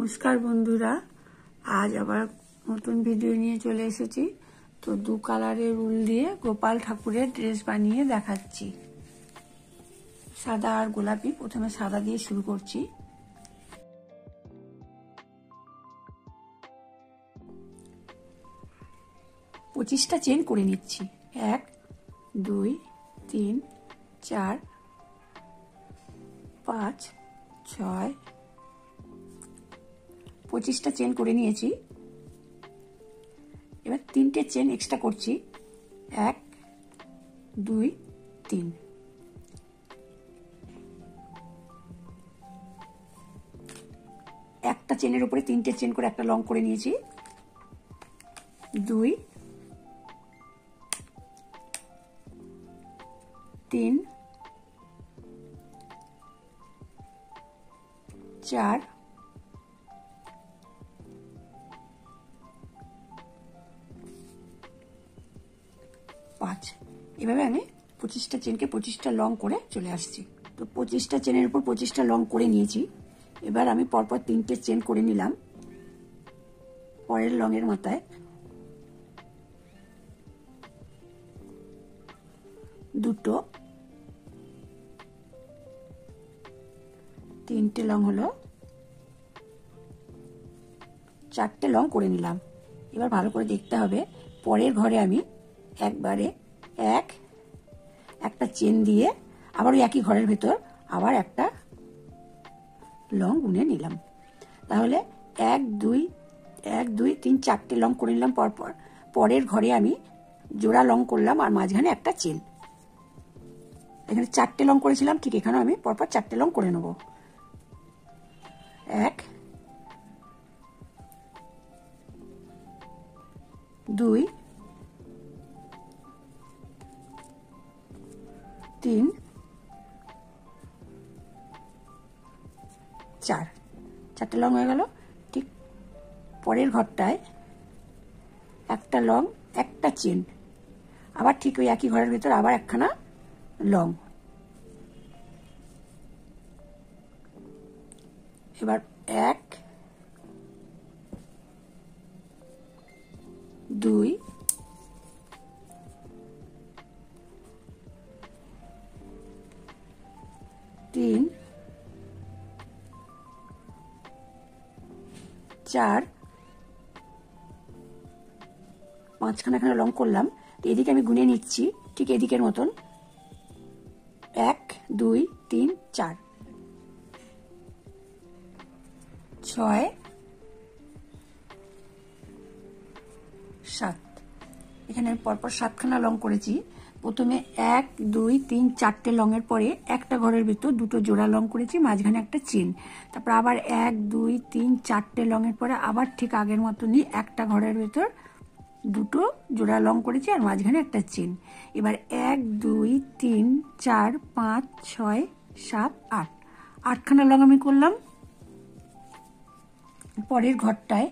নমস্কার বন্ধুরা, আজ আবার নতুন ভিডিও নিয়ে চলে এসেছি। তো দু কালারের উল দিয়ে গোপাল ঠাকুরের ড্রেস বানিয়ে দেখাচ্ছি। সাদা আর গোলাপি। প্রথমে সাদা দিয়ে শুরু করছি। পঁচিশটা চেন করে নিচ্ছি। 1 2 3 4 5 6 25টা চেন করে নিয়েছি। এবার 3টে চেন এক্সট্রা করছি। 1 2 3। একটা চেনের উপরে 3টে চেন করে একটা লং করে নিয়েছি। 2 3 4 5। এভাবে আমি 25টা চেনকে 25টা লং করে চলে আসছি। তো 25টা চেনের উপর 25টা লং করে নিয়েছি। এবার আমি পরপর 3টে চেন করে নিলাম পরের লং এর মাথায়। দুটো 3টে লং হলো, 4টে লং করে নিলাম। এবার ভালো করে দেখতে হবে পরের ঘরে আমি একবারে একটা চেন দিয়ে আবার ওই একই ঘরের ভেতর আবার একটা লং গুনে নিলাম। তাহলে 1 2 3 4টে লং করে নিলাম পরপর। পরের ঘরে আমি জোড়া লং করলাম আর মাঝখানে একটা চেন। এখানে 4টে লং করেছিলাম, ঠিক এখানে আমি পরপর 4টে লং করে নেব। 1 2 3 4। 4টে লং হয়ে গেল। ঠিক পরের ঘরটায় একটা লং একটা চেন, আবার ঠিক ওই একই ঘরের ভেতর আবার একখানা লং। এবার 1 2 3 4 5খানা এখানে লং করলাম। তো এদিকে আমি গুনে নিচ্ছি ঠিক এদিকের মতন। 1 2 3 4 6 7। এখানে পরপর 7খানা লং করেছি। প্রথমে 1 2 3 4টে লং এর পরে একটা ঘরের ভিতর দুটো জোড়া লং করেছি, মাঝখানে একটা চেন। তারপর আবার 1 2 3 4টে লং এর পরে আবার ঠিক আগের মতনই একটা ঘরের ভিতর দুটো জোড়া লং করেছি আর মাঝখানে একটা চেন। এবার 1 2 3 4 5 6 7 8। 8খানা লং আমি করলাম। পরের ঘরটায়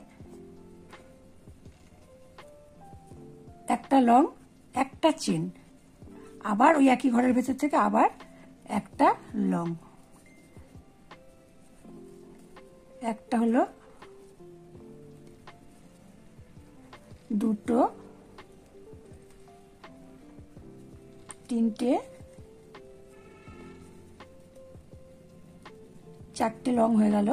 একটা লং একটা চেন, আবার ওই একই ঘরের ভেতর থেকে আবার একটা লং। একটা হলো, দুটো, তিনটে, 4টে লং হয়ে গেল।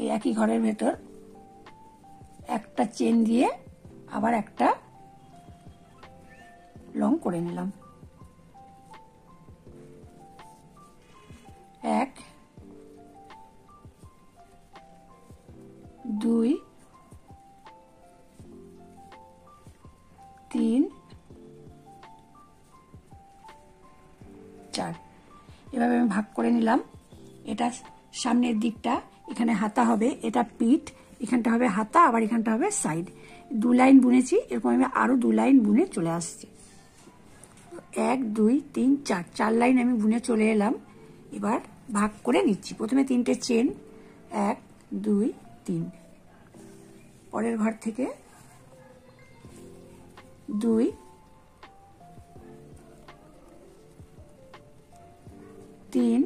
এই একই ঘরের ভেতর একটা চেন দিয়ে আবার একটা লং করে নিলাম। 1 2 3 4। এভাবে আমি ভাগ করে নিলাম। এটা সামনের দিকটা, এখানে হাতা হবে, এটা পিঠ, এখানটা হবে হাতা, আবার এখানটা হবে সাইড। 2 লাইন বুনেছি। এরকম আমি আরো 2 লাইন বুনে চলে আসছি। 1 2 3 4 4 লাইন আমি বুনে চলে এলাম। এবার ভাগ করে নিচ্ছি। প্রথমে 3টে চেন, 1 2 3। পরের ঘর থেকে 2 3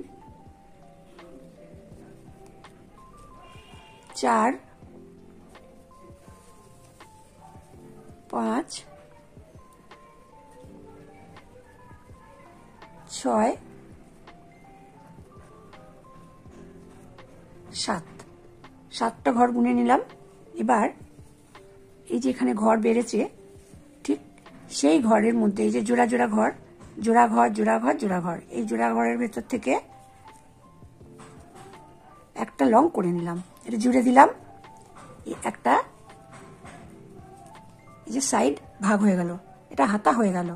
4 5 6 7 7টা ঘর বুনে নিলাম। এবার এই যে এখানে ঘর বেড়েছে ঠিক সেই ঘরের মধ্যে এই যে জোড়া জোড়া ঘর, জোড়া ঘর জোড়া ঘর জোড়া ঘর, এই জোড়া ঘরের ভেতর থেকে একটা লং করে নিলাম, এটা জুড়ে দিলাম। একটা এই যে সাইড ভাগ হয়ে গেল, এটা হাতা হয়ে গেল।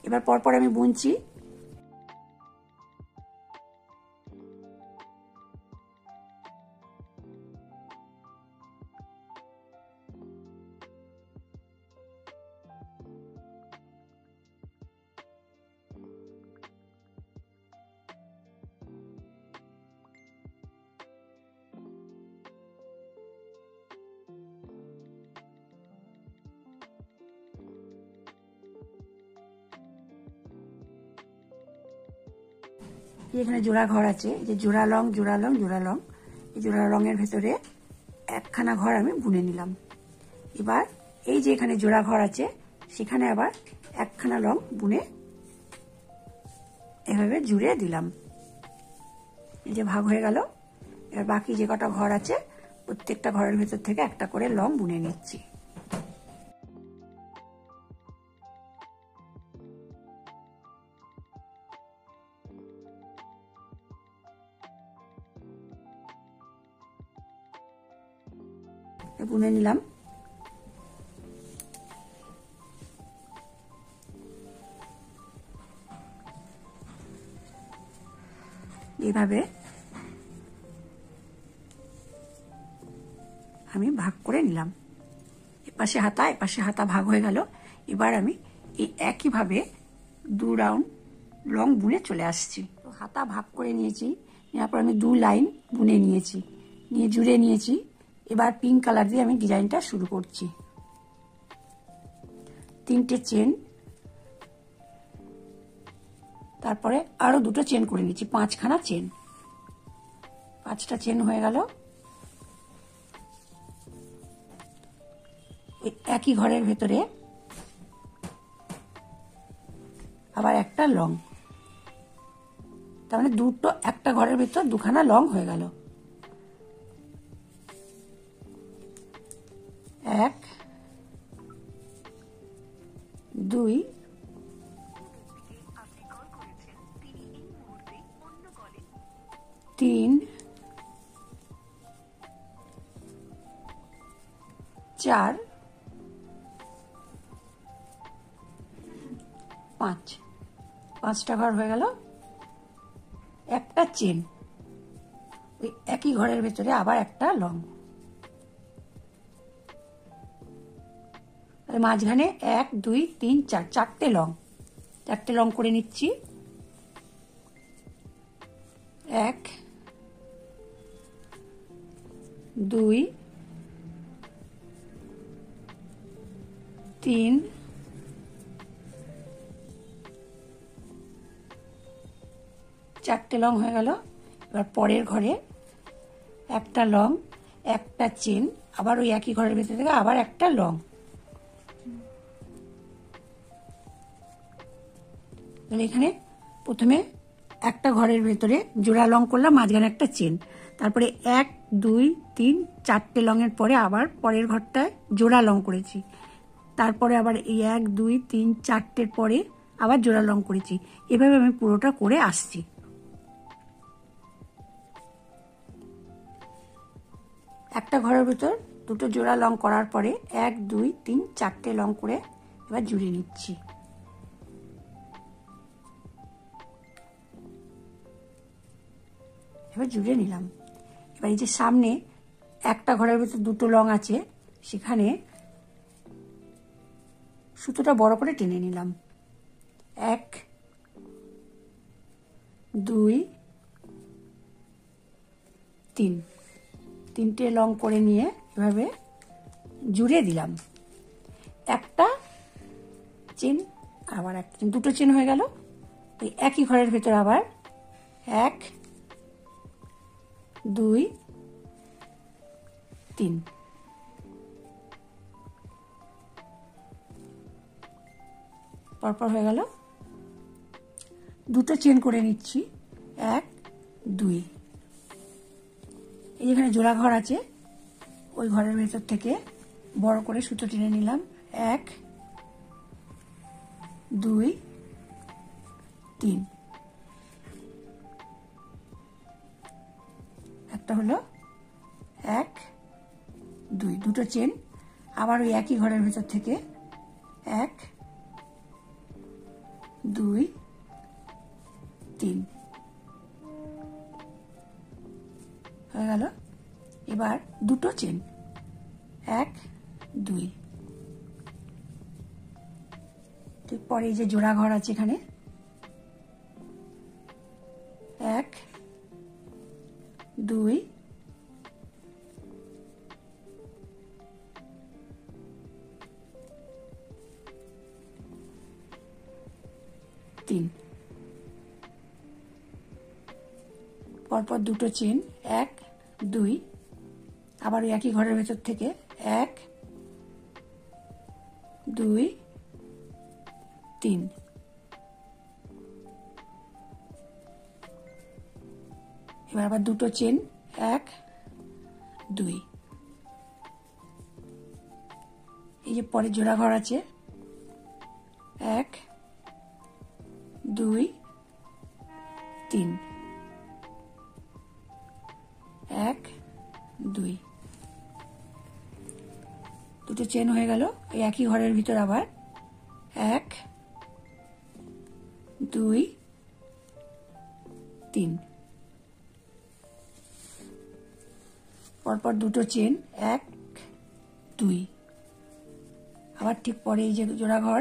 এবার পরপর আমি বুনছি। এখানে জোড়া ঘর আছে, এই যে জোড়া লং জোড়া লং জোড়া লং, এই জোড়া লংয়ের ভেতরে একখানা ঘর আমি বুনে নিলাম। এবার এই যে এখানে জোড়া ঘর আছে সেখানে আবার একখানা লং বুনে এভাবে জুড়ে দিলাম। এই যে ভাগ হয়ে গেল। এবার বাকি যে কটা ঘর আছে প্রত্যেকটা ঘরের ভেতর থেকে একটা করে লং বুনে নিচ্ছি। বুনে নিলাম। এইভাবে আমি ভাগ করে নিলাম। এপাশে হাতা এপাশে হাতা ভাগ হয়ে গেল। এবার আমি এই একইভাবে 2 রাউন্ড লং বুনে চলে আসছি। তো হাতা ভাগ করে নিয়েছি, নেওয়ার পর আমি 2 লাইন বুনে নিয়েছি, নিয়ে জুড়ে নিয়েছি। এবার পিঙ্ক কালার দিয়ে আমি ডিজাইনটা শুরু করছি। 3টে চেন, তারপরে আরো 2টো চেন করে নিচ্ছি, 5খানা চেন, 5টা চেন হয়ে গেল। একই ঘরের ভেতরে আবার একটা লং, তার মানে একটা ঘরের ভেতর 2খানা লং হয়ে গেল। 1 2 3 4 5, 5টা ঘর হয়ে গেল। একটা চেন, ওই একই ঘরের ভেতরে আবার একটা লং, মাঝখানে 1 2 3 4, 4টে লং, 4টে লং করে নিচ্ছি। 1 2 3 4টে লং হয়ে গেল। এবার পরের ঘরে একটা লং, একটা চেন, আবার ওই একই ঘরের ভেতর থেকে আবার একটা লং। এখানে প্রথমে একটা ঘরের ভেতরে জোড়া লং করলাম, মাঝখানে একটা চেন, তারপরে 1 2 3 4টে লংয়ের পরে আবার পরের ঘরটায় জোড়া লং করেছি, তারপরে আবার এই 1 2 3 4টের পরে আবার জোড়া লং করেছি। এভাবে আমি পুরোটা করে আসছি। একটা ঘরের ভিতর 2টো জোড়া লং করার পরে 1 2 3 4টে লং করে এবার জুড়ে নিচ্ছি। এবার জুড়ে নিলাম। এবার এই যে সামনে একটা ঘরের ভিতর 2টো লং আছে, সেখানে সুতোটা বড় করে টেনে নিলাম। 1 2 3, 3টে লং করে নিয়ে এভাবে জুড়ে দিলাম। একটা চেন, আবার একটা চেন, দুটো চেন হয়ে গেল। ওই একই ঘরের ভেতর আবার 1 2 3 পরপর হয়ে গেল। দুটো চেন করে নিচ্ছি, 1 2। এই যেখানে জোড়া ঘর আছে ওই ঘরের ভেতর থেকে বড় করে সুতো টেনে নিলাম, 1 2 3। একটা হলো 1 2, দুটো চেন, আবার ওই একই ঘরের ভেতর থেকে 1 2 3 হয়ে গেল। এবার দুটো চেন, 1 2। ঠিক পরে এই যে জোড়া ঘর আছে এখানে 1 2 3। পরপর দুটো চেন, 1 2, আবার ওই একই ঘরের ভেতর থেকে 1 2 3। এবার আবার দুটো চেন, 1 2। এই যে পরে জোড়া ঘর আছে 1 2 3 1 2। দুটো চেন হয়ে গেল। এই একই ঘরের ভিতর আবার 1 2 3। পরপর দুটো চেন, 1 2। আবার ঠিক পরে এই যে জোড়া ঘর,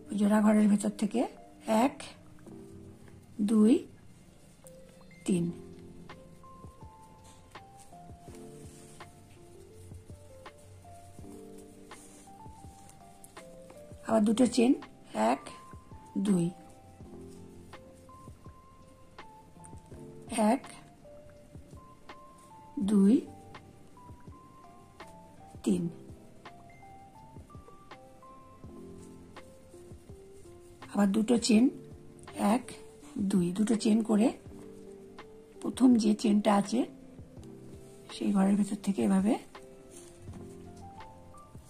ওই জোড়া ঘরের ভেতর থেকে 1 2 3। আবার দুটো চেন, 1 2 1 2 3। আবার দুটো চেন, 1 2, দুটো চেন করে প্রথম যে চেনটা আছে সেই ঘরের ভেতর থেকে এভাবে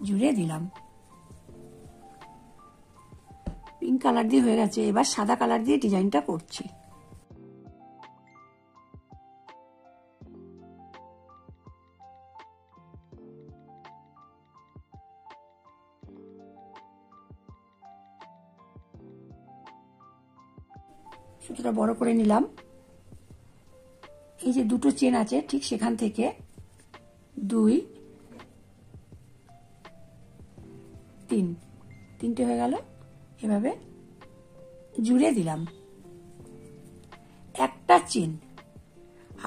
জুড়ে দিলাম। পিঙ্ক কালার দিয়ে হয়ে গেছে। এবার সাদা কালার দিয়ে ডিজাইনটা করছি। সুতোটা বড় করে নিলাম। এই যে দুটো চেন আছে ঠিক সেখান থেকে 2 3, তিনটে হয়ে গেল। এভাবে জুড়ে দিলাম একটা চেন।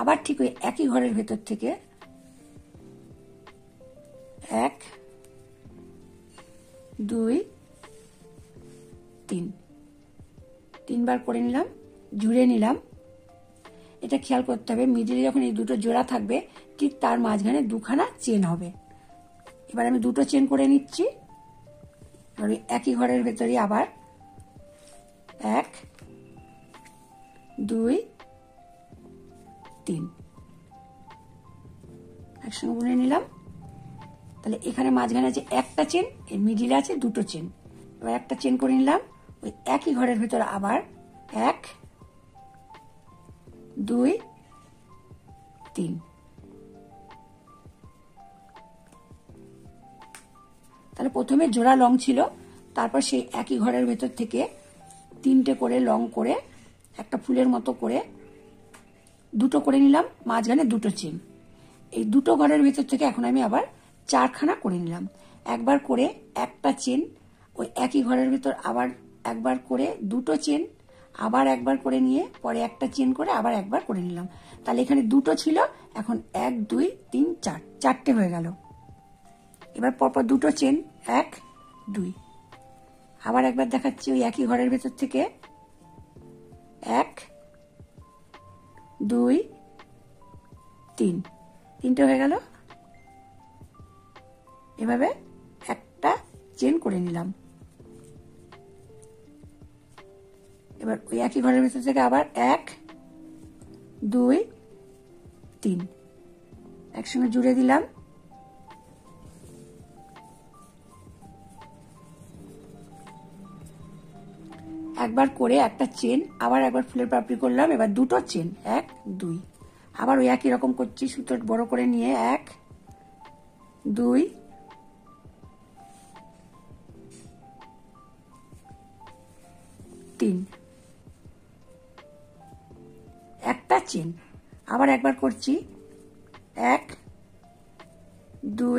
আবার ঠিক ওই একই ঘরের ভেতর থেকে 1 2 3, তিনবার করে নিলাম, জুড়ে নিলাম। এটা খেয়াল করতে হবে, মিডিলে যখন এই দুটো জোড়া থাকবে ঠিক তার মাঝখানে দুখানা চেন হবে। এবার আমি দুটো চেন করে নিচ্ছি। আর একই ঘরের ভেতরে আবার 1 2 3 একসঙ্গে বুনে নিলাম। তাহলে এখানে মাঝখানে আছে একটা চেন, এর মিডিলে আছে দুটো চেন। এবার একটা চেন করে নিলাম। ওই একই ঘরের ভেতরে আবার 1 2 3। তাহলে প্রথমে জোড়া লং ছিল, তারপর সেই একই ঘরের ভেতর থেকে তিনটে করে লং করে একটা ফুলের মতো করে দুটো করে নিলাম, মাঝখানে দুটো চেন। এই দুটো ঘরের ভেতর থেকে এখন আমি আবার 4খানা করে নিলাম। একবার করে একটা চেন, ওই একই ঘরের ভেতর আবার একবার করে দুটো চেন, আবার একবার করে নিয়ে পরে একটা চেন করে আবার একবার করে নিলাম। তাহলে এখানে দুটো ছিল, এখন 1 2 3 4, চারটে হয়ে গেল। এবার পরপর দুটো চেন, 1 2। আবার একবার দেখাচ্ছি ওই একই ঘরের ভেতর থেকে 1 2 3, তিনটে হয়ে গেল। এভাবে একটা চেন করে নিলাম। এবার ওই একই ঘরের ভেতর থেকে আবার 1 2 3 একসঙ্গে জুড়ে দিলাম। একবার করে একটা চেন, আবার একবার ফুলের পাপড়ি করলাম। এবার দুটো চেন 1 2, আবার ওই একই রকম করছি, সুতো বড় করে নিয়ে 1 2 3, একটা চেন, আবার একবার করছি 1 2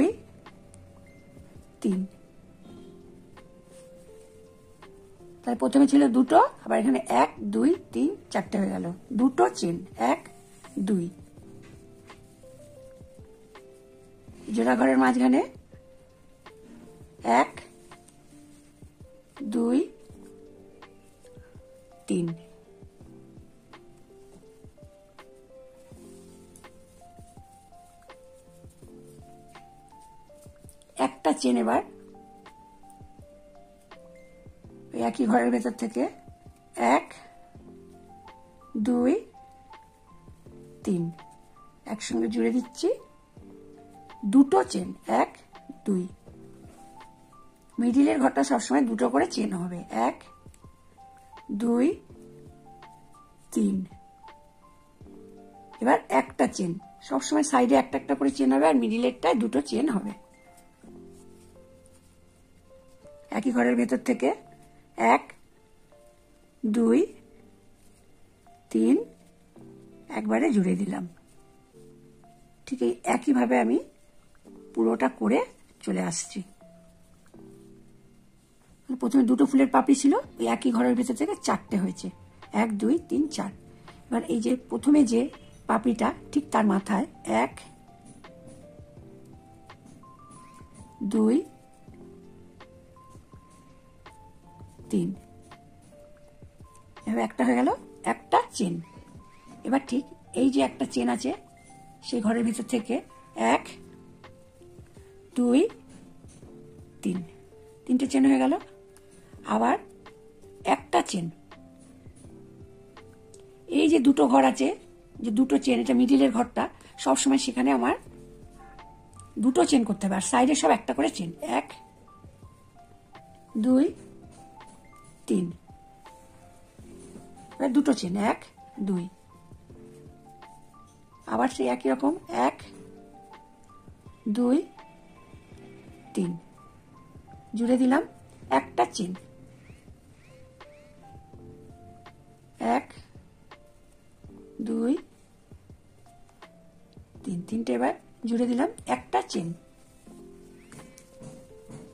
3। তাহলে প্রথমে ছিল দুটো, আবার এখানে 1 2 3 4টে হয়ে গেল। দুটো চেন 1 2, জোড়া ঘরের মাঝখানে 1 2 3, একটা চেন। এবার একই ঘরের ভেতর থেকে 1 2 3 একসঙ্গে জুড়ে দিচ্ছি। দুটো চেন 1 2, মিডিলের ঘরটা সবসময় দুটো করে চেন হবে। 1 2 3, এবার একটা চেন, সবসময় সাইডে একটা একটা করে চেন হবে, আর মিডিলেরটায় দুটো চেন হবে। একই ঘরের ভেতর থেকে 1 2 3 একবারে জুড়ে দিলাম। ঠিক এই একইভাবে আমি পুরোটা করে চলে আসছি। প্রথমে দুটো ফুলের পাপড়ি ছিল, ওই একই ঘরের ভেতর থেকে 4টে হয়েছে। 1 2 3 4। এবার এই যে প্রথমে যে পাপড়িটা, ঠিক তার মাথায় 1 2 3, এবার একটা হয়ে গেল, একটা চেন। এবার ঠিক এই যে একটা চেন আছে, সেই ঘরের ভিতর থেকে 1 2 3, তিনটে চেন হয়ে গেল। আবার একটা চেন, এই যে দুটো ঘর আছে, যে দুটো চেন, এটা মিডিলের ঘরটা, সবসময় সেখানে আমার দুটো চেন করতে হবে, আর সাইডে সব একটা করে চেন। 1 2 3, এবার দুটো চেন 1 2, আবার সেই একই রকম 1 2 3 জুড়ে দিলাম। একটা চেন 1 2 3, তিনটে এবার জুড়ে দিলাম। একটা চেন,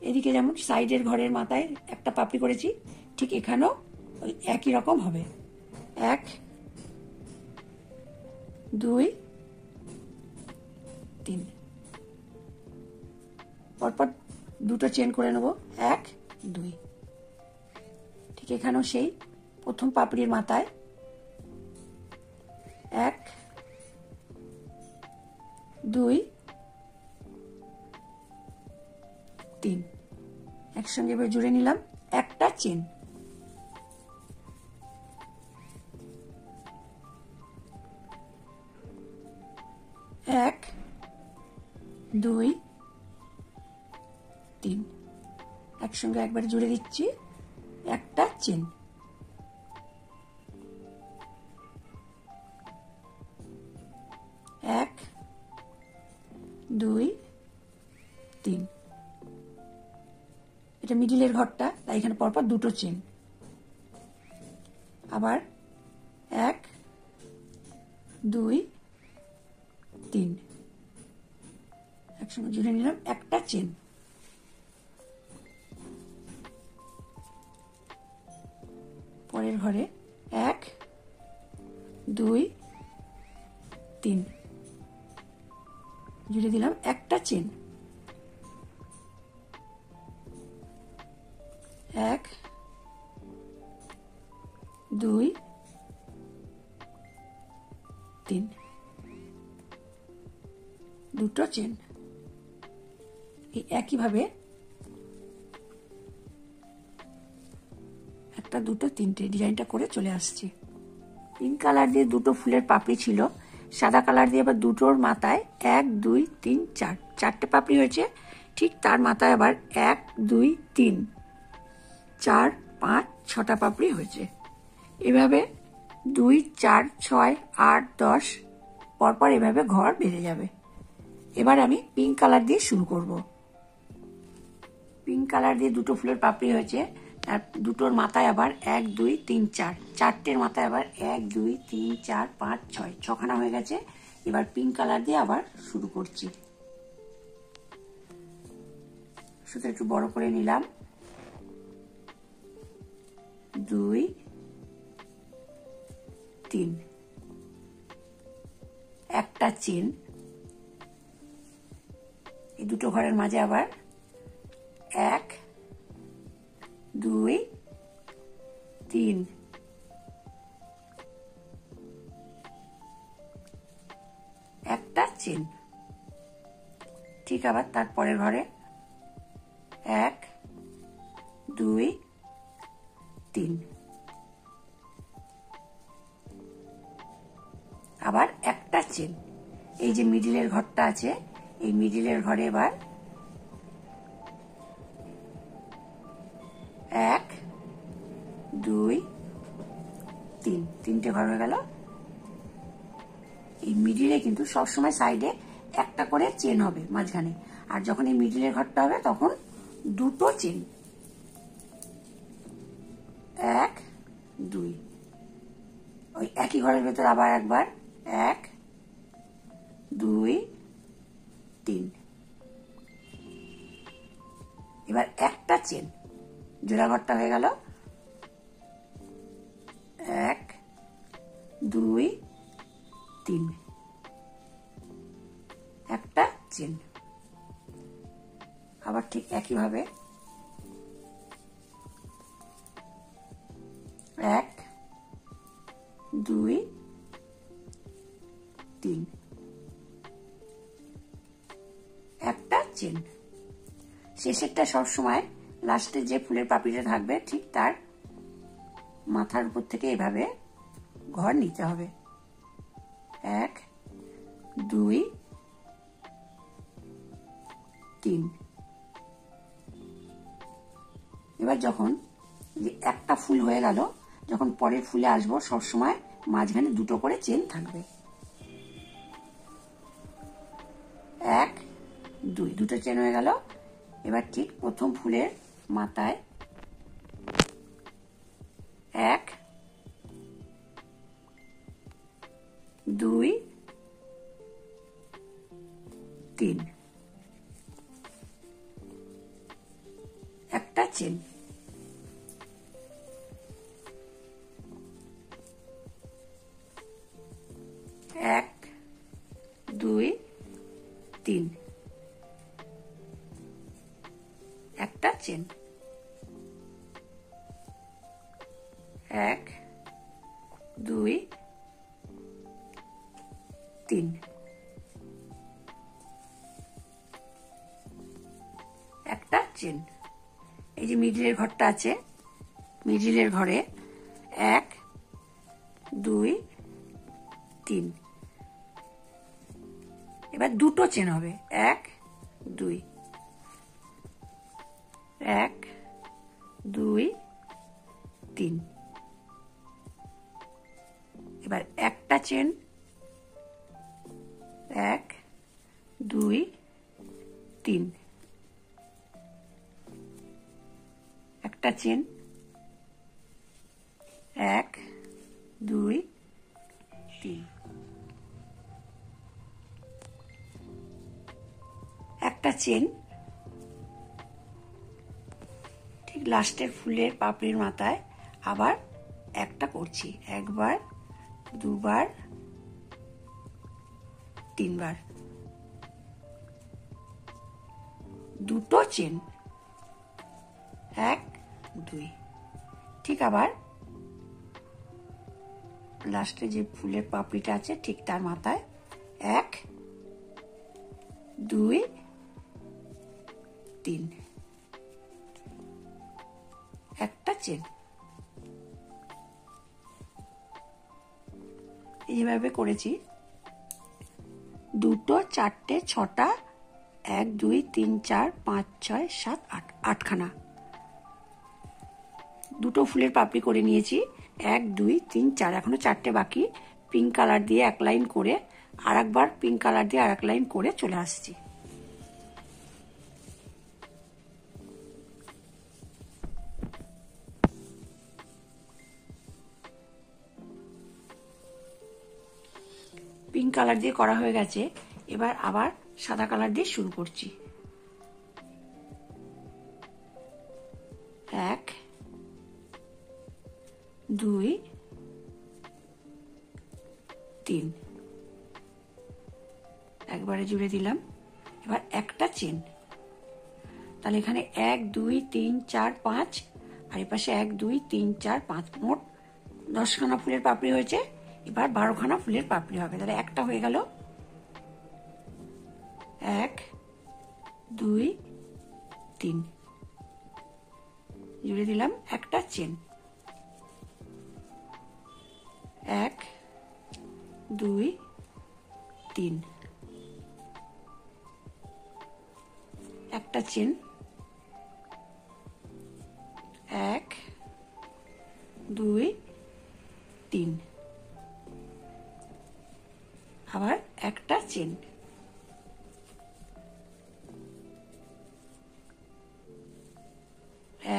এদিকে যেমন সাইডের ঘরের মাথায় একটা পাপড়ি করেছি, ঠিক এখানেও ওই একই রকম হবে। 1 2 3, পরপর দুটো চেন করে নেব। 1 2, ঠিক এখানেও সেই প্রথম পাপড়ির মাথায় 1 2 3 একসঙ্গে এবার জুড়ে নিলাম। একটা চেন, 1 2 3 একসঙ্গে একবার জুড়ে দিচ্ছি। একটা চেন, 1 2 3, এটা মিডিলের ঘরটা, তাই এখানে পরপর দুটো চেন। আবার 1 2 3 একসঙ্গে জুড়ে নিলাম। একটা চেন, পরের ঘরে 1 2 3 জুড়ে দিলাম। একটা চেন, 1 চেন। এই একইভাবে একটা, দুটো, তিনটে ডিজাইনটা করে চলে আসছি। পিঙ্ক কালার দিয়ে দুটো ফুলের পাপড়ি ছিল, সাদা কালার দিয়ে আবার দুটোর মাথায় 1 2 3 4 চারটে পাপড়ি হয়েছে। ঠিক তার মাথায় আবার 1 2 3 4 5 6টা পাপড়ি হয়েছে। এভাবে 2 4 6 8 10 পরপর এভাবে ঘর বেড়ে যাবে। এবার আমি পিঙ্ক কালার দিয়ে শুরু করব। পিঙ্ক কালার দিয়ে দুটো ফুলের পাপড়ি হয়েছে, তার দুটোর মাথায় আবার 1 2 3 4 চারটের মাথায় আবার 1 2 3 4 5 6 ছখানা হয়ে গেছে। এবার পিঙ্ক কালার দিয়ে আবার শুরু করছি। শুধু একটু বড় করে নিলাম। 2 3 একটা চেন। এই দুটো ঘরের মাঝে আবার 1 2 3 একটা চেন। ঠিক আবার তারপরের ঘরে 1 2 3 আবার একটা চেন। এই যে মিডিলের ঘরটা আছে, এই মিডিলের ঘরে এবার 1 2 3 তিনটে ঘর হয়ে গেল। এই মিডিলে কিন্তু সবসময় সাইডে একটা করে চেন হবে মাঝখানে, আর যখন এই মিডিলের ঘরটা হবে তখন দুটো চেন। 1 2 ওই একই ঘরের ভেতর আবার একবার 1 2 3 এবার একটা চেন। জোড়া ঘরটা হয়ে গেল 1 2 3 একটা চেন। আবার ঠিক একইভাবে 1 2 3 একটা চেন। শেষেরটা সবসময় লাস্টে যে ফুলের পাপড়িটা থাকবে ঠিক তার মাথার উপর থেকে এভাবে ঘর নিতে হবে। 1 2 3 এবার যখন একটা ফুল হয়ে গেল, যখন পরের ফুলে আসবো সবসময় মাঝখানে দুটো করে চেন থাকবে। 1 2 দুটো চেন হয়ে গেল। এবার ঠিক প্রথম ফুলের মাথায় 1 2 3 একটা চেন। 1 2 3 একটা চেন। 1 2 3 একটা চেন। এই যে মিডিলের ঘরটা আছে, মিডিলের ঘরে 1 2 3 এবার দুটো চেন হবে। 1 2 1 2 3 এবার একটা চেন। 1 2 3 একটা চেন। 1 2 3 একটা চেন। ঠিক লাস্টের ফুলের পাপড়ির মাথায় আবার একটা করছি, একবার দুবার তিনবার, দুটো চেন। 1 2 ঠিক আবার লাস্টে যে ফুলের পাপড়িটা আছে ঠিক তার মাথায় 1 2 3 একটা চেন। এইভাবে করেছি দুটো, চারটে, ছটা, 1 2 3 4 5 6 7 8 আটখানা। দুটো ফুলের পাপড়ি করে নিয়েছি, 1 2 3 4, এখনো চারটে বাকি। পিঙ্ক কালার দিয়ে এক লাইন করে আর একবার পিঙ্ক কালার দিয়ে আর এক লাইন করে চলে আসছি। পিঙ্ক কালার দিয়ে করা হয়ে গেছে, এবার আবার সাদা কালার দিয়ে শুরু করছি। 1 2 3, একবারে জুড়ে দিলাম। এবার একটা চেন, তাহলে এখানে 1 2 3 4 5 আর এই পাশে 1 2 3 4 5, মোট 10খানা ফুলের পাপড়ি হয়েছে। এবার 12খানা ফুলের পাপড়ি হবে, তাহলে একটা হয়ে গেল। 1 2 3 জুড়ে দিলাম, একটা চেন। 1 2 3 একটা চেন। 1 2 3 আবার একটা চেন।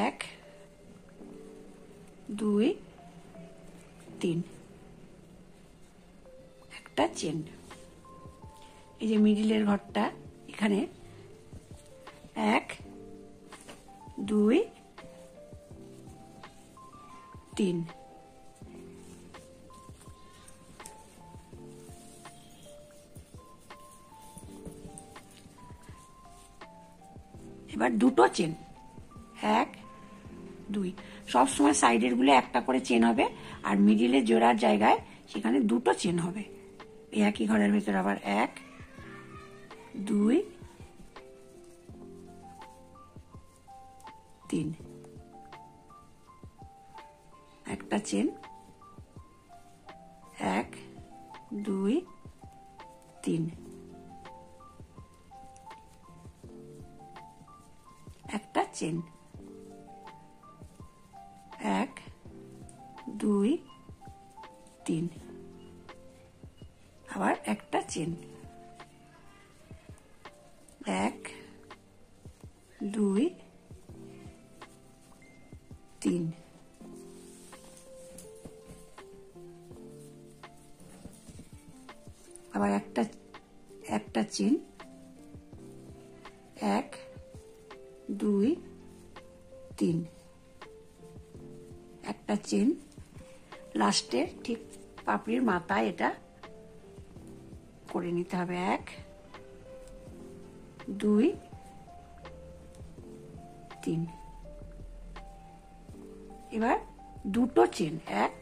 1 2 3 একটা চেন। এই যে মিডিলের ঘরটা, এখানে 1 2 3 এবার দুটো চেন, 1 2, সবসময় সাইডের গুলো একটা করে চেন হবে, আর মিডিলে জোড়ার জায়গায় সেখানে দুটো চেন হবে। এই একই ঘরের ভেতর আবার 1 2 3 একটা চেন। 1 2 3 একটা চেন। 1 2 3 আবার একটা চেন। 1 2 3 আবার একটা চেন। 1 2 3 একটা চেন। লাস্টে ঠিক পাপড়ির মাথায় এটা করে নিতে হবে। 1 2 3 এবার দুটো চেন, 1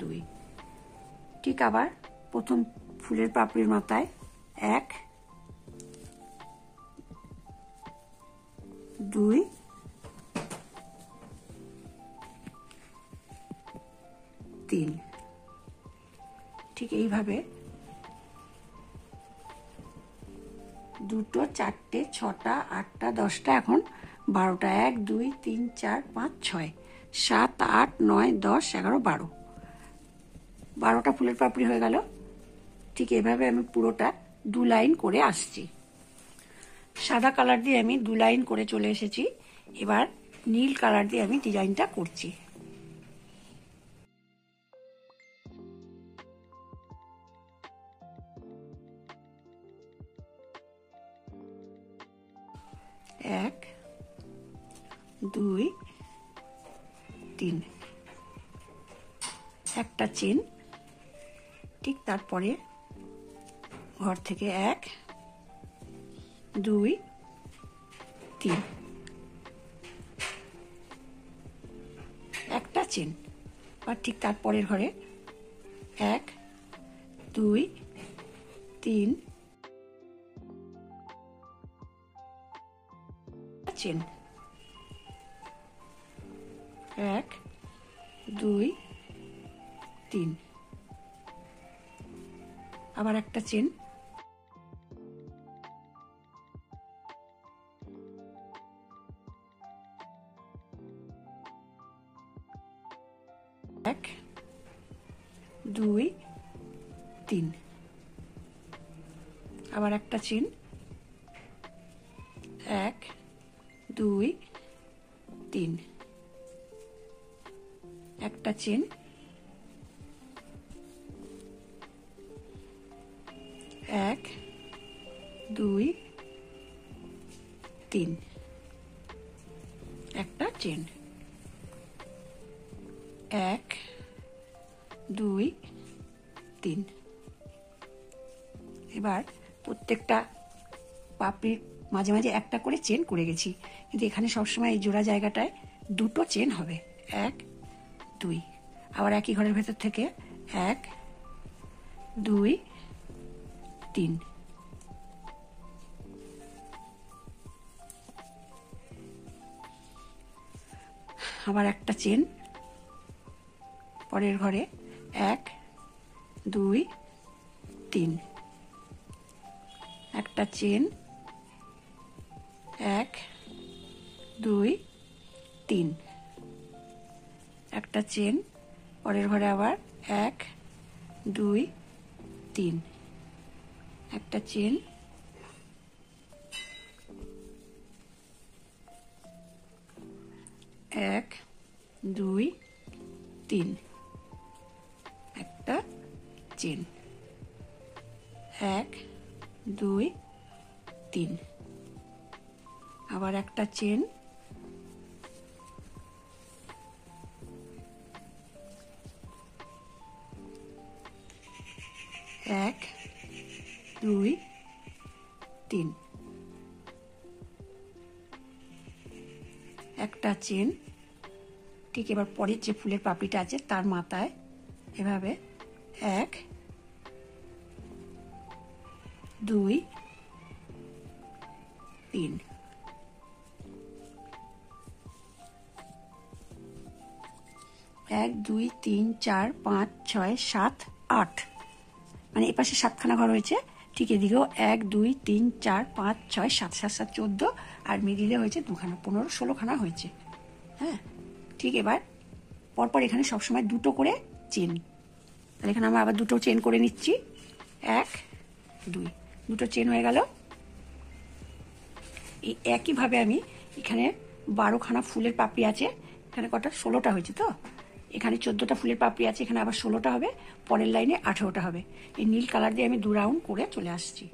2, ঠিক আবার প্রথম ফুলের পাপড়ির মাথায় 1 2 3, ঠিক এইভাবে দুটো, চারটে, ছটা, 8টা, 10টা, এখন 12টা। 1 2 3 4 5 6 7 8 9 10 11 12, 12টা ফুলের পাপড়ি হয়ে গেল। ঠিক এভাবে আমি পুরোটা 2 লাইন করে আসছি। সাদা কালার দিয়ে আমি 2 লাইন করে চলে এসেছি। এবার নীল কালার দিয়ে আমি ডিজাইনটা করছি। এক 2 3 একটা চেন, ঠিক তারপরে ঘর থেকে 1 2 3 একটা চেন, আর ঠিক তারপরের ঘরে 1 2 3 চেন, 1 2 3, আবার একটা চেন, 1 2 3, আবার একটা চেন, 1 2 3, একটা চেন, 1 2 3, একটা চেন, 1 2 3। এবার প্রত্যেকটা পাপড়ির মাঝে মাঝে একটা করে চেন করে গেছি, কিন্তু এখানে সবসময় এই জোড়া জায়গাটায় দুটো চেন হবে, 1 2। আবার একই ঘরের ভেতর থেকে 1 2 3, আবার একটা চেন পরের ঘরে, 1 2 3, একটা চেন, 1 2 3, একটা চেন পরের ঘরে, আবার 1 2 3, একটা চেন, 1 2 3, একটা চেন, 1 2 3, আবার একটা চেন, 1 2 3, একটা চেন। ঠিক এবার পরের যে ফুলের পাপড়িটা আছে তার মাথায় এভাবে 1 2 3, 1 2 3 4 5 6 7 8, মানে এ পাশে 7খানা ঘর হয়েছে, ঠিক এদিকেও 1 2 3 4 5 6 7 7 7 14, আর মিডিলে হয়েছে 2খানা, 15 16খানা হয়েছে। হ্যাঁ, ঠিক এবার পরপর এখানে সবসময় দুটো করে চেন, তাহলে এখানে আমরা আবার দুটো চেন করে নিচ্ছি, 1 2, দুটো চেন হয়ে গেল। এই একইভাবে আমি এখানে 12খানা ফুলের পাপড়ি আছে, এখানে কটা 16টা হয়েছে, তো এখানে 14টা ফুলের পাপড়ি আছে, এখানে আবার 16টা হবে, পরের লাইনে 18টা হবে। এই নীল কালার দিয়ে আমি 2 রাউন্ড করে চলে আসছি।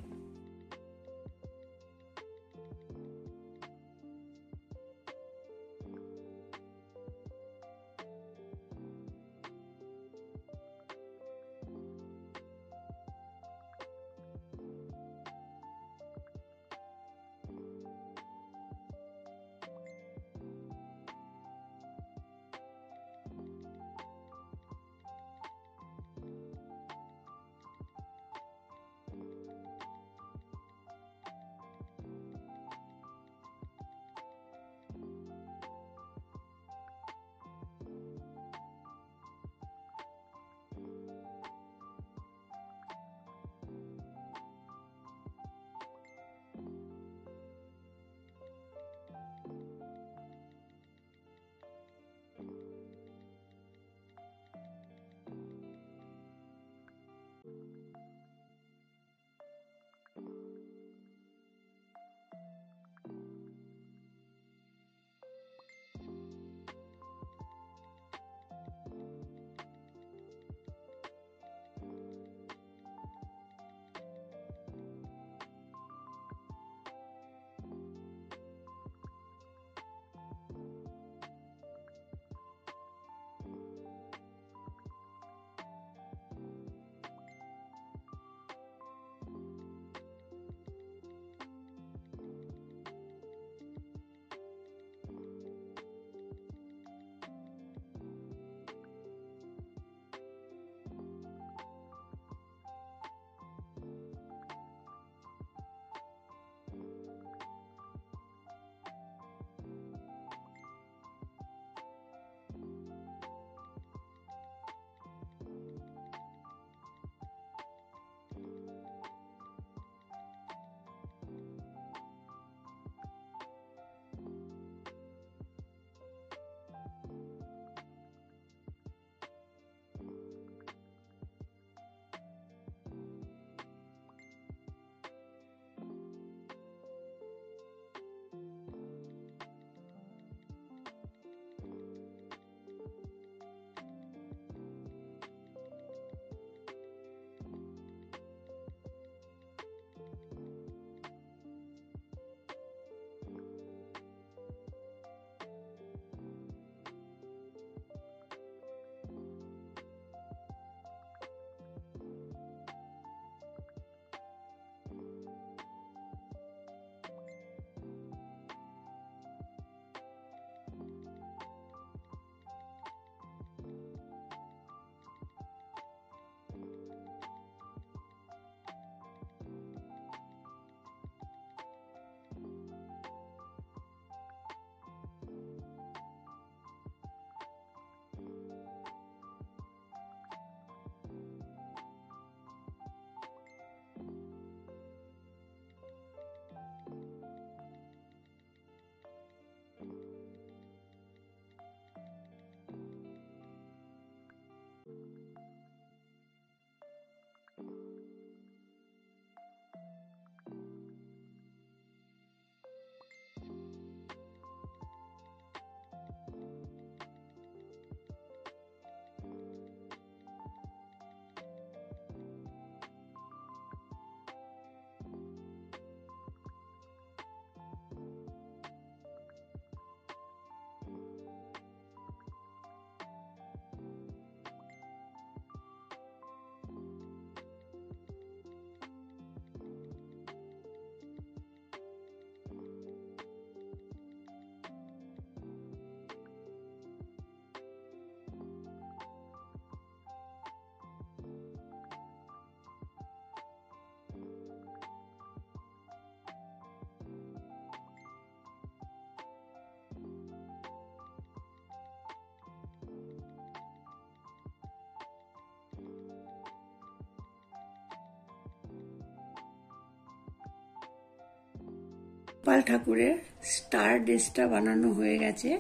গোপাল ঠাকুরের স্টার ড্রেসটা বানানো হয়ে গেছে।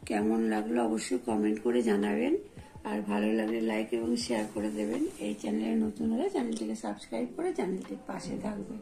কেমন লাগলো অবশ্যই কমেন্ট করে জানাবেন, আর ভালো লাগলে লাইক এবং শেয়ার করে দেবেন। এই চ্যানেলে নতুন হলে চ্যানেলটিকে সাবস্ক্রাইব করে চ্যানেলটির পাশে থাকবেন।